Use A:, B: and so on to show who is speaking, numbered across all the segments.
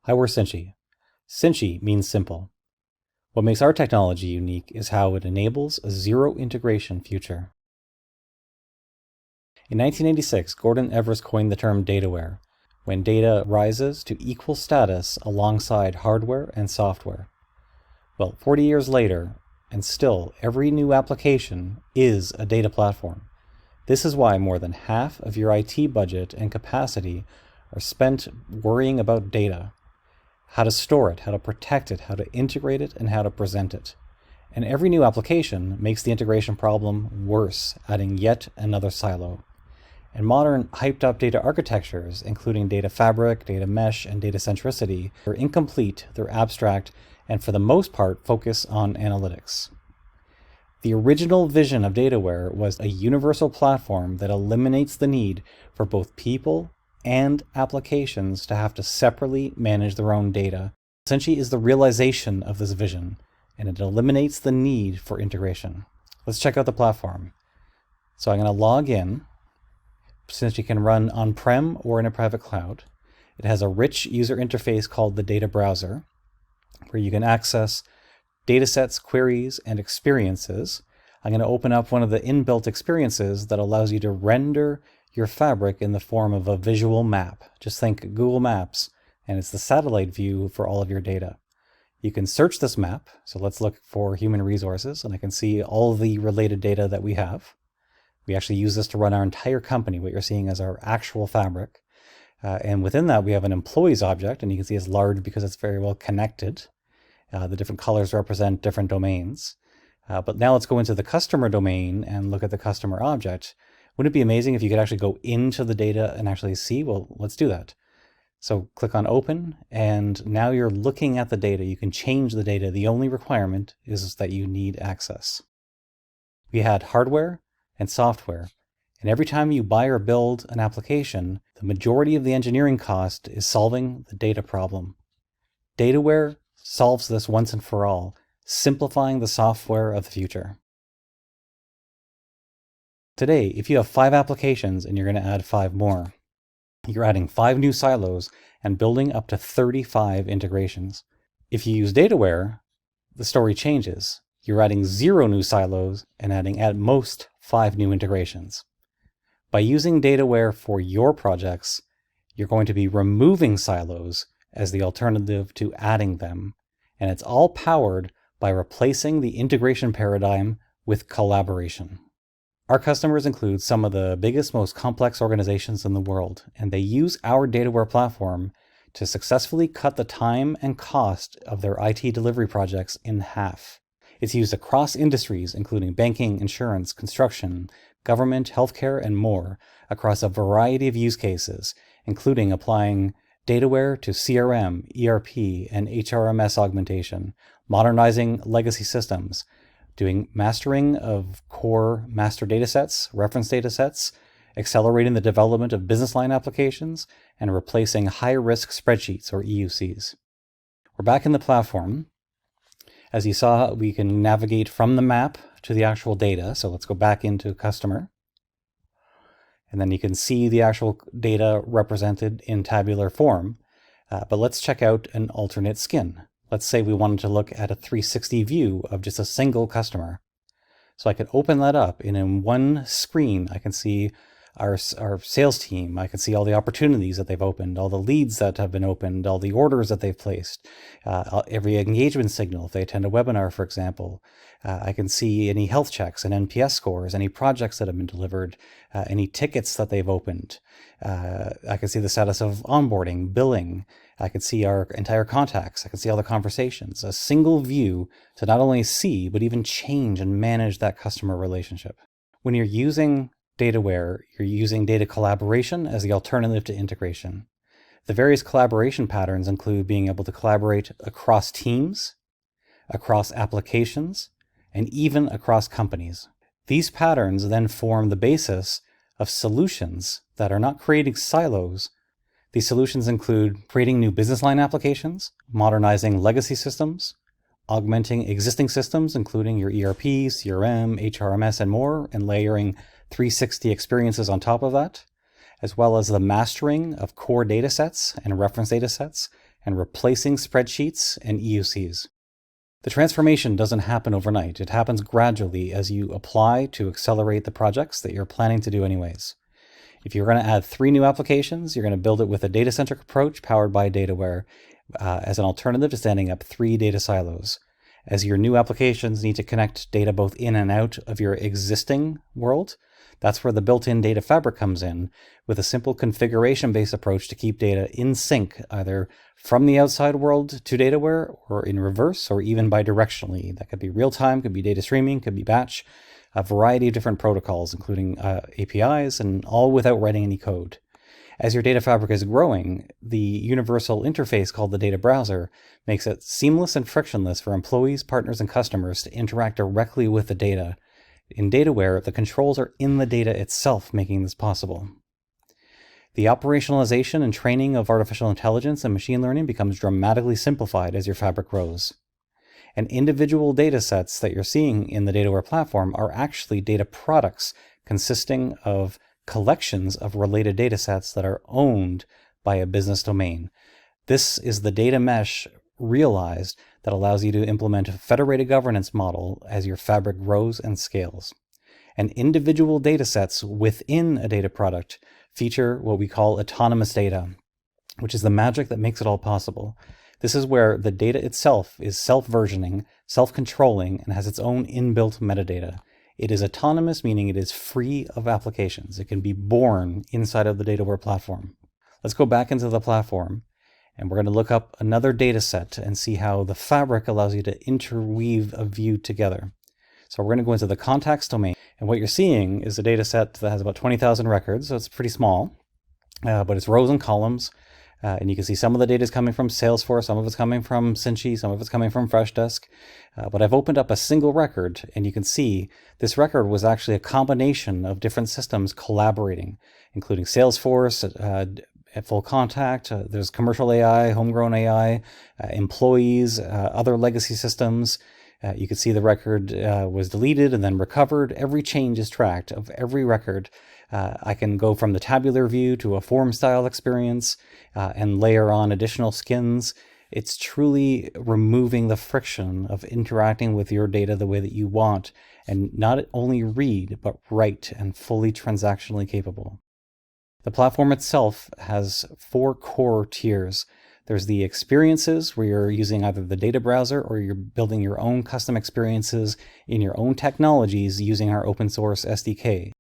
A: Hi, we're Cinchy. Cinchy means simple. What makes our technology unique is how it enables a zero-integration future. In 1986, Gordon Everest coined the term dataware, when data rises to equal status alongside hardware and software. Well, 40 years later, and still every new application is a data platform. This is why more than half of your IT budget and capacity are spent worrying about data. How to store it, how to protect it, how to integrate it, and how to present it. And every new application makes the integration problem worse, adding yet another silo. And modern hyped-up data architectures, including data fabric, data mesh, and data-centricity, are incomplete, they're abstract, and for the most part focus on analytics. The original vision of dataware was a universal platform that eliminates the need for both people and applications to have to separately manage their own data. Cinchy is the realization of this vision, and it eliminates the need for integration. Let's check out the platform. So I'm going to log in. Cinchy can run on-prem or in a private cloud. It has a rich user interface called the data browser, where you can access datasets, queries, and experiences. I'm going to open up one of the inbuilt experiences that allows you to render your fabric in the form of a visual map. Just think Google Maps, and it's the satellite view for all of your data. You can search this map. So let's look for human resources, and I can see all the related data that we have. We actually use this to run our entire company, what you're seeing as our actual fabric. And within that, we have an employees object, and you can see it's large because it's very well connected. The different colors represent different domains. But now let's go into the customer domain and look at the customer object. Wouldn't it be amazing if you could actually go into the data and actually see? Well, let's do that. So click on open, and now you're looking at the data. You can change the data. The only requirement is that you need access. We had hardware and software. And every time you buy or build an application, the majority of the engineering cost is solving the data problem. Dataware solves this once and for all, simplifying the software of the future. Today, if you have 5 applications and you're going to add 5 more, you're adding 5 new silos and building up to 35 integrations. If you use dataware, the story changes. You're adding 0 new silos and adding at most 5 new integrations. By using dataware for your projects, you're going to be removing silos as the alternative to adding them. And it's all powered by replacing the integration paradigm with collaboration. Our customers include some of the biggest, most complex organizations in the world, and they use our dataware platform to successfully cut the time and cost of their IT delivery projects in half. It's used across industries, including banking, insurance, construction, government, healthcare, and more, across a variety of use cases, including applying dataware to CRM, ERP, and HRMS augmentation, modernizing legacy systems, doing mastering of core master datasets, reference datasets, accelerating the development of business line applications, and replacing high-risk spreadsheets or EUCs. We're back in the platform. As you saw, we can navigate from the map to the actual data. So let's go back into customer. And then you can see the actual data represented in tabular form. But let's check out an alternate skin. Let's say we wanted to look at a 360 view of just a single customer. So I could open that up, and in one screen, I can see our sales team. I can see all the opportunities that they've opened, all the leads that have been opened, all the orders that they've placed, every engagement signal if they attend a webinar, for example. I can see any health checks and NPS scores, any projects that have been delivered, any tickets that they've opened. I can see the status of onboarding, billing. I can see our entire contacts. I can see all the conversations. A single view to not only see, but even change and manage that customer relationship. When you're using dataware, you're using data collaboration as the alternative to integration. The various collaboration patterns include being able to collaborate across teams, across applications, and even across companies. These patterns then form the basis of solutions that are not creating silos. These solutions include creating new business line applications, modernizing legacy systems, augmenting existing systems, including your ERP, CRM, HRMS, and more, and layering 360 experiences on top of that, as well as the mastering of core datasets and reference datasets, and replacing spreadsheets and EUCs. The transformation doesn't happen overnight. It happens gradually as you apply to accelerate the projects that you're planning to do anyways. If you're going to add 3 new applications, you're going to build it with a data-centric approach powered by Dataware as an alternative to standing up 3 data silos. As your new applications need to connect data both in and out of your existing world, that's where the built-in data fabric comes in, with a simple configuration-based approach to keep data in sync, either from the outside world to Dataware, or in reverse, or even bidirectionally. That could be real-time, could be data streaming, could be batch, a variety of different protocols, including APIs, and all without writing any code. As your data fabric is growing, the universal interface called the data browser makes it seamless and frictionless for employees, partners, and customers to interact directly with the data. In Dataware, the controls are in the data itself, making this possible. The operationalization and training of artificial intelligence and machine learning becomes dramatically simplified as your fabric grows. And individual data sets that you're seeing in the Dataware platform are actually data products consisting of collections of related data sets that are owned by a business domain. This is the data mesh realized that allows you to implement a federated governance model as your fabric grows and scales. And individual data sets within a data product feature what we call autonomous data, which is the magic that makes it all possible. This is where the data itself is self-versioning, self-controlling, and has its own inbuilt metadata. It is autonomous, meaning it is free of applications. It can be born inside of the Dataware platform. Let's go back into the platform, and we're going to look up another data set and see how the fabric allows you to interweave a view together. So we're going to go into the contacts domain, and what you're seeing is a data set that has about 20,000 records, so it's pretty small, but it's rows and columns. And you can see some of the data is coming from Salesforce, some of it's coming from Cinchy, some of it's coming from Freshdesk. But I've opened up a single record, and you can see this record was actually a combination of different systems collaborating, including Salesforce, at full contact, there's commercial AI, homegrown AI, employees, other legacy systems. You can see the record was deleted and then recovered. Every change is tracked of every record. I can go from the tabular view to a form style experience and layer on additional skins. It's truly removing the friction of interacting with your data the way that you want, and not only read, but write, and fully transactionally capable. The platform itself has 4 core tiers. There's the experiences, where you're using either the data browser or you're building your own custom experiences in your own technologies using our open source SDK.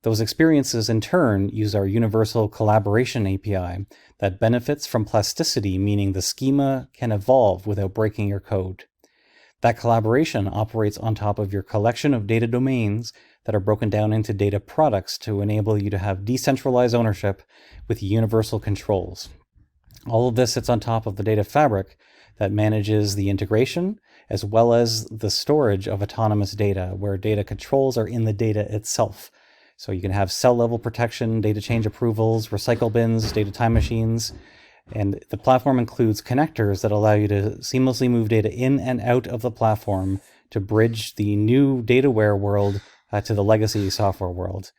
A: Those experiences, in turn, use our universal collaboration API that benefits from plasticity, meaning the schema can evolve without breaking your code. That collaboration operates on top of your collection of data domains that are broken down into data products to enable you to have decentralized ownership with universal controls. All of this sits on top of the data fabric that manages the integration as well as the storage of autonomous data, where data controls are in the data itself. So you can have cell level protection, data change approvals, recycle bins, data time machines, and the platform includes connectors that allow you to seamlessly move data in and out of the platform to bridge the new Dataware world to the legacy software world.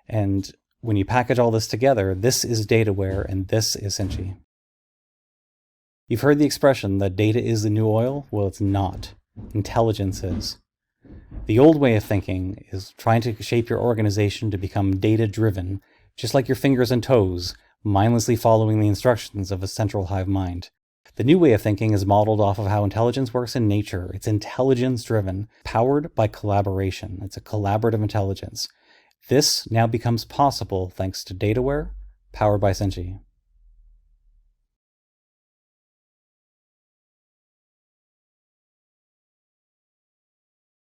A: And when you package all this together, this is Dataware and this is Cinchy. You've heard the expression that data is the new oil? Well, it's not. Intelligence is. The old way of thinking is trying to shape your organization to become data-driven, just like your fingers and toes, mindlessly following the instructions of a central hive mind. The new way of thinking is modeled off of how intelligence works in nature. It's intelligence-driven, powered by collaboration. It's a collaborative intelligence. This now becomes possible thanks to Dataware, powered by Cinchy.